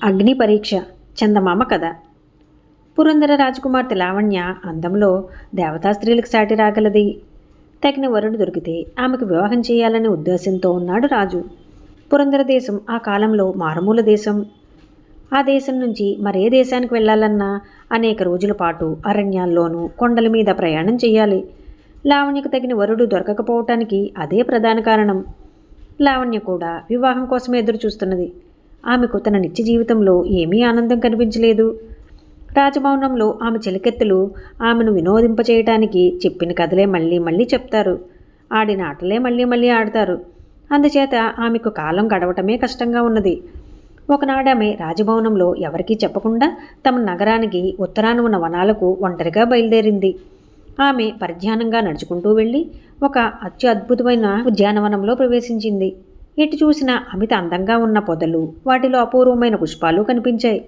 అగ్ని పరీక్ష చందమామ కథ. పురందర రాజకుమార్తె లావణ్య అందంలో దేవతా స్త్రీలకు సాటి రాగలది. తగిన వరుడు దొరికితే ఆమెకు వివాహం చేయాలనే ఉద్దేశంతో ఉన్నాడు రాజు. పురందర దేశం ఆ కాలంలో మారుమూల దేశం. ఆ దేశం నుంచి మరే దేశానికి వెళ్ళాలన్నా అనేక రోజుల పాటు అరణ్యాల్లోనూ కొండల మీద ప్రయాణం చేయాలి. లావణ్యకు తగిన వరుడు దొరకకపోవటానికి అదే ప్రధాన కారణం. లావణ్య కూడా వివాహం కోసమే ఎదురు చూస్తున్నది. ఆమెకు తన నిత్య జీవితంలో ఏమీ ఆనందం కనిపించలేదు. రాజభవనంలో ఆమె చెలికెత్తులు ఆమెను వినోదింపచేయటానికి చెప్పిన కథలే మళ్ళీ మళ్ళీ చెప్తారు. ఆడిన ఆటలే మళ్ళీ మళ్ళీ ఆడతారు. అందుచేత ఆమెకు కాలం గడవటమే కష్టంగా ఉన్నది. ఒకనాడు ఆమె రాజభవనంలో ఎవరికీ చెప్పకుండా తమ నగరానికి ఉత్తరాన ఉన్న వనాలకు ఒంటరిగా బయలుదేరింది. ఆమె పరిధ్యానంగా నడుచుకుంటూ వెళ్ళి ఒక అత్యద్భుతమైన ఉద్యానవనంలో ప్రవేశించింది. ఎటు చూసినా అమిత అందంగా ఉన్న పొదలు, వాటిలో అపూర్వమైన పుష్పాలు కనిపించాయి.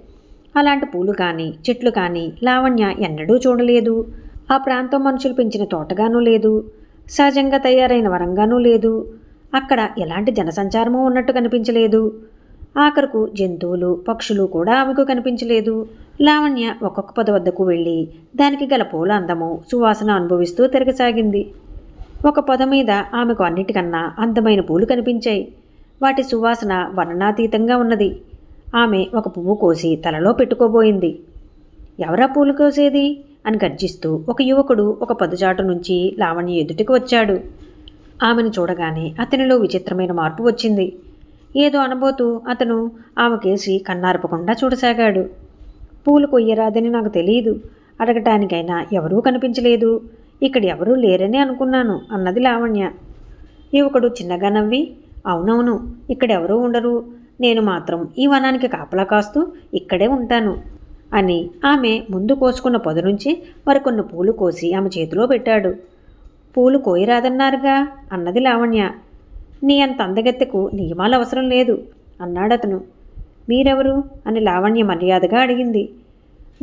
అలాంటి పూలు కానీ చెట్లు కానీ లావణ్య ఎన్నడూ చూడలేదు. ఆ ప్రాంతం మనుషులు పెంచిన తోటగానూ లేదు, సహజంగా తయారైన వరంగానూ లేదు. అక్కడ ఎలాంటి జనసంచారమూ ఉన్నట్టు కనిపించలేదు. ఆఖరుకు జంతువులు పక్షులు కూడా ఆమెకు కనిపించలేదు. లావణ్య ఒక్కొక్క పొద వద్దకు వెళ్ళి దానికి గల పూల అందము సువాసన అనుభవిస్తూ తిరగసాగింది. ఒక పొద మీద ఆమెకు అన్నిటికన్నా అందమైన పూలు కనిపించాయి. వాటి సువాసన వర్ణనాతీతంగా ఉన్నది. ఆమె ఒక పువ్వు కోసి తలలో పెట్టుకోబోయింది. ఎవరా పూలు కోసేది అని గర్జిస్తూ ఒక యువకుడు ఒక పొదచాటు నుంచి లావణ్య ఎదుటికి వచ్చాడు. ఆమెను చూడగానే అతనిలో విచిత్రమైన మార్పు వచ్చింది. ఏదో అనబోతూ అతను ఆమెకేసి కన్నార్పకుండా చూడసాగాడు. పూలు కొయ్యరాదని నాకు తెలియదు. అడగటానికైనా ఎవరూ కనిపించలేదు. ఇక్కడ ఎవరూ లేరని అనుకున్నాను అన్నది లావణ్య. యువకుడు చిన్నగా నవ్వి, అవునవును, ఇక్కడెవరూ ఉండరు. నేను మాత్రం ఈ వనానికి కాపలా కాస్తూ ఇక్కడే ఉంటాను అని ఆమె ముందు కోసుకున్న పొద నుంచి మరికొన్ని పూలు కోసి ఆమె చేతిలో పెట్టాడు. పూలు కోయరాదన్నారుగా అన్నది లావణ్య. నీ అంత అందగత్తెకు నియమాలు అవసరం లేదు అన్నాడతను. మీరెవరు అని లావణ్య మర్యాదగా అడిగింది.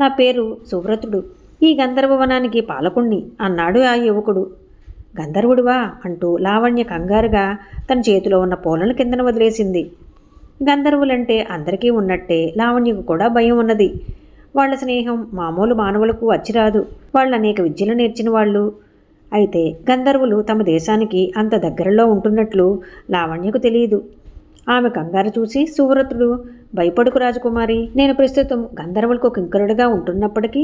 నా పేరు సువ్రతుడు, ఈ గంధర్వవనానికి పాలకుణ్ణి అన్నాడు ఆ యువకుడు. గంధర్వుడివా అంటూ లావణ్య కంగారుగా తన చేతిలో ఉన్న పూలను కిందన వదిలేసింది. గంధర్వులంటే అందరికీ ఉన్నట్టే లావణ్యకు కూడా భయం ఉన్నది. వాళ్ల స్నేహం మామూలు మానవులకు వచ్చిరాదు. వాళ్ళు అనేక విద్యలు నేర్చిన వాళ్ళు. అయితే గంధర్వులు తమ దేశానికి అంత దగ్గరలో ఉంటున్నట్లు లావణ్యకు తెలియదు. ఆమె కంగారు చూసి సువ్రతుడు, భయపడుకు రాజకుమారి, నేను ప్రస్తుతం గంధర్వులకు కింకరుడిగా ఉంటున్నప్పటికీ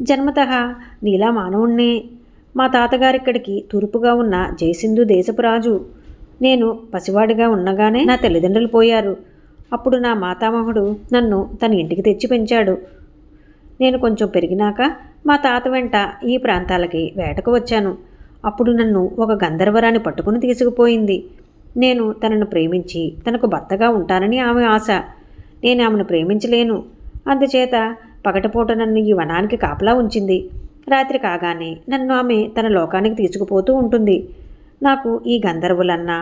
జన్మతః నీలా మానవుణ్ణే. మా తాతగారిక్కడికి తూర్పుగా ఉన్న జయసింధు దేశపు రాజు. నేను పసివాడిగా ఉన్నగానే నా తల్లిదండ్రులు పోయారు. అప్పుడు నా మాతామహుడు నన్ను తన ఇంటికి తెచ్చి పెంచాడు. నేను కొంచెం పెరిగినాక మా తాత వెంట ఈ ప్రాంతాలకి వేటకు వచ్చాను. అప్పుడు నన్ను ఒక గంధర్వరాన్ని పట్టుకుని తీసుకుపోయింది. నేను తనను ప్రేమించి తనకు భర్తగా ఉంటానని ఆమె ఆశ. నేను ఆమెను ప్రేమించలేను. అందుచేత పగటిపూట నన్ను ఈ వనానికి కాపలా ఉంచింది. రాత్రి కాగానే నన్ను ఆమె తన లోకానికి తీసుకుపోతూ ఉంటుంది. నాకు ఈ గంధర్వులన్నా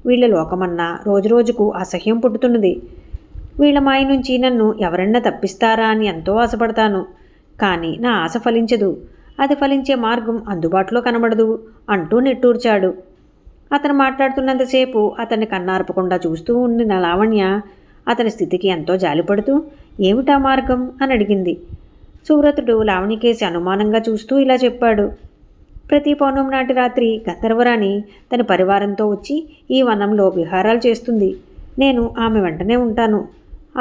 వీళ్ళ లోకమన్నా రోజురోజుకు అసహ్యం పుట్టుతున్నది. వీళ్ళ మాయ నుంచి నన్ను ఎవరన్నా తప్పిస్తారా అని ఎంతో ఆశపడతాను. కానీ నా ఆశ ఫలించదు. అది ఫలించే మార్గం అందుబాటులో కనబడదు అంటూ నిట్టూర్చాడు. అతను మాట్లాడుతున్నంతసేపు అతన్ని కన్నార్పకుండా చూస్తూ ఉండిన లావణ్య అతని స్థితికి ఎంతో జాలిపడుతూ ఏమిటా మార్గం అని అడిగింది. సువ్రతుడు లావణ్యకేసి అనుమానంగా చూస్తూ ఇలా చెప్పాడు. ప్రతి పౌర్ణమి నాటి రాత్రి గంధర్వరాణి తన పరివారంతో వచ్చి ఈ వనంలో విహారాలు చేస్తుంది. నేను ఆమె వెంటనే ఉంటాను.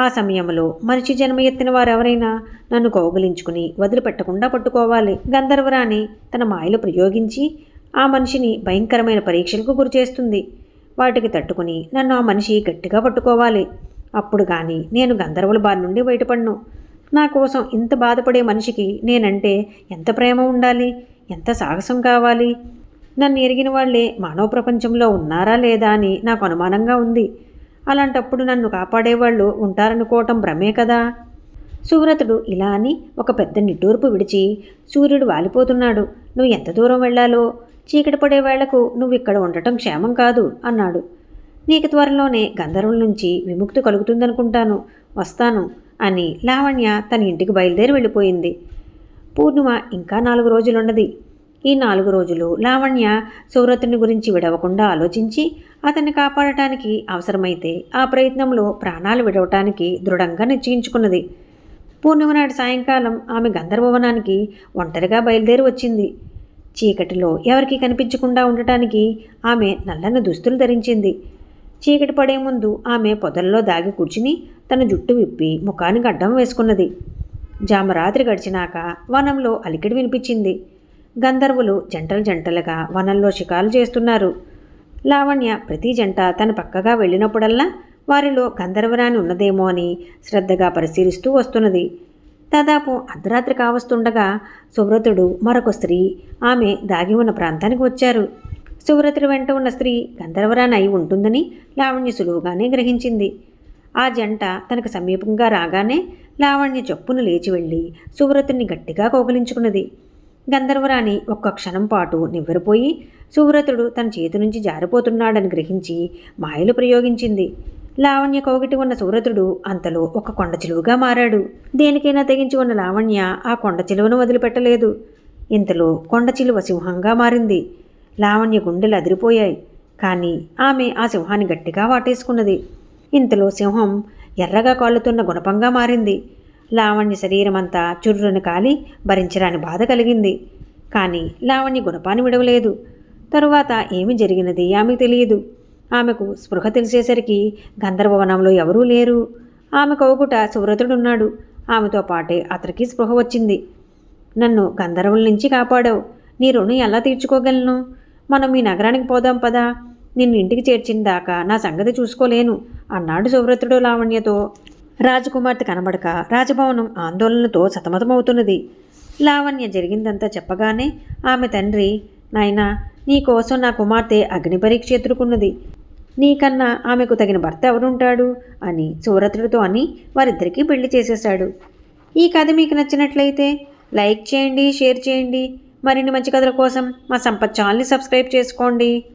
ఆ సమయంలో మనిషి జన్మ ఎత్తిన వారెవరైనా నన్ను కౌగిలించుకుని వదిలిపెట్టకుండా పట్టుకోవాలి. గంధర్వరాణి తన మాయలు ప్రయోగించి ఆ మనిషిని భయంకరమైన పరీక్షలకు గురిచేస్తుంది. వాటికి తట్టుకుని నన్ను ఆ మనిషి గట్టిగా పట్టుకోవాలి. అప్పుడు కానీ నేను గంధర్వుల బారి నుండి బయటపడను. నా కోసం ఇంత బాధపడే మనిషికి నేనంటే ఎంత ప్రేమ ఉండాలి, ఎంత సాహసం కావాలి. నన్ను ఎరిగిన వాళ్లే మానవ ప్రపంచంలో ఉన్నారా లేదా అని నాకు అనుమానంగా ఉంది. అలాంటప్పుడు నన్ను కాపాడేవాళ్ళు ఉంటారనుకోవటం భ్రమే కదా. సువ్రతుడు ఇలా అని ఒక పెద్ద నిట్టూర్పు విడిచి, సూర్యుడు వాలిపోతున్నాడు, నువ్వు ఎంత దూరం వెళ్ళాలో, చీకటి పడే వేళకు నువ్వు ఇక్కడ ఉండటం క్షేమం కాదు అన్నాడు. నీకు త్వరలోనే గంధర్వుల నుంచి విముక్తి కలుగుతుందనుకుంటాను, వస్తాను అని లావణ్య తన ఇంటికి బయలుదేరి వెళ్ళిపోయింది. పూర్ణిమ ఇంకా 4 రోజులున్నది. ఈ 4 రోజులు లావణ్య సువ్రతుని గురించి విడవకుండా ఆలోచించి అతన్ని కాపాడటానికి అవసరమైతే ఆ ప్రయత్నంలో ప్రాణాలు విడవటానికి దృఢంగా నిశ్చయించుకున్నది. పూర్ణిమ నాటి సాయంకాలం ఆమె గంధర్వవనానికి ఒంటరిగా బయలుదేరి వచ్చింది. చీకటిలో ఎవరికీ కనిపించకుండా ఉండటానికి ఆమె నల్లని దుస్తులు ధరించింది. చీకటి పడే ముందు ఆమె పొదల్లో దాగి కూర్చుని తన జుట్టు విప్పి ముఖానికి అడ్డం వేసుకున్నది. జామరాత్రి గడిచినాక వనంలో అలికిడి వినిపించింది. గంధర్వులు జంటలు జంటలుగా వనంలో షికారు చేస్తున్నారు. లావణ్య ప్రతి జంట తన పక్కగా వెళ్ళినప్పుడల్లా వారిలో గంధర్వరాణి ఉన్నదేమో అని శ్రద్ధగా పరిశీలిస్తూ వస్తున్నది. దాదాపు అర్ధరాత్రి కావస్తుండగా సువ్రతుడు మరొక స్త్రీ ఆమె దాగి ఉన్న ప్రాంతానికి వచ్చారు. సువ్రతుడి వెంట ఉన్న స్త్రీ గంధర్వరాణి అయి ఉంటుందని లావణ్య సులువుగానే గ్రహించింది. ఆ జంట తనకు సమీపంగా రాగానే లావణ్య చొప్పున లేచి వెళ్ళి సువ్రతుడిని గట్టిగా కౌగిలించుకున్నది. గంధర్వరాణి ఒక్క క్షణం పాటు నివ్వెరపోయి సువ్రతుడు తన చేతి నుంచి జారిపోతున్నాడని గ్రహించి మాయలు ప్రయోగించింది. లావణ్య కౌగిటి ఉన్న సువ్రతుడు అంతలో ఒక కొండ చిలువగా మారాడు. దేనికైనా తెగించి ఉన్న లావణ్య ఆ కొండ చిలువను వదిలిపెట్టలేదు. ఇంతలో కొండ చిలువ సింహంగా మారింది. లావణ్య గుండెలు అదిరిపోయాయి. కానీ ఆమె ఆ సింహాన్ని గట్టిగా వాటేసుకున్నది. ఇంతలో సింహం ఎర్రగా కాలుతున్న గుణపంగా మారింది. లావణ్య శరీరమంతా చుర్రును కాలి భరించరాని బాధ కలిగింది. కానీ లావణ్య గుణపాన్ని విడవలేదు. తరువాత ఏమి జరిగినది ఆమెకు తెలియదు. ఆమెకు స్పృహ తెలిసేసరికి గంధర్వవనంలో ఎవరూ లేరు. ఆమె కౌగుట సువ్రతుడున్నాడు. ఆమెతో పాటే అతనికి స్పృహ వచ్చింది. నన్ను గంధర్వుల నుంచి కాపాడావు. నీ రుణం ఎలా తీర్చుకోగలను? మనం ఈ నగరానికి పోదాం పదా. నిన్ను ఇంటికి చేర్చిన దాకా నా సంగతి చూసుకోలేను అన్నాడు సువ్రతుడు లావణ్యతో. రాజకుమార్తె కనబడక రాజభవనం ఆందోళనతో సతమతమవుతున్నది. లావణ్య జరిగిందంతా చెప్పగానే ఆమె తండ్రి, నాయనా, నీకోసం నా కుమార్తె అగ్ని పరీక్ష ఎదుర్కొన్నది. నీకన్నా ఆమెకు తగిన భర్త ఎవరుంటాడు అని సువ్రతుడితో అని వారిద్దరికీ పెళ్లి చేసేశాడు. ఈ కథ మీకు నచ్చినట్లయితే లైక్ చేయండి, షేర్ చేయండి. మరిన్ని మంచి కథల కోసం మా సంపత్ ఛానల్ని సబ్స్క్రైబ్ చేసుకోండి.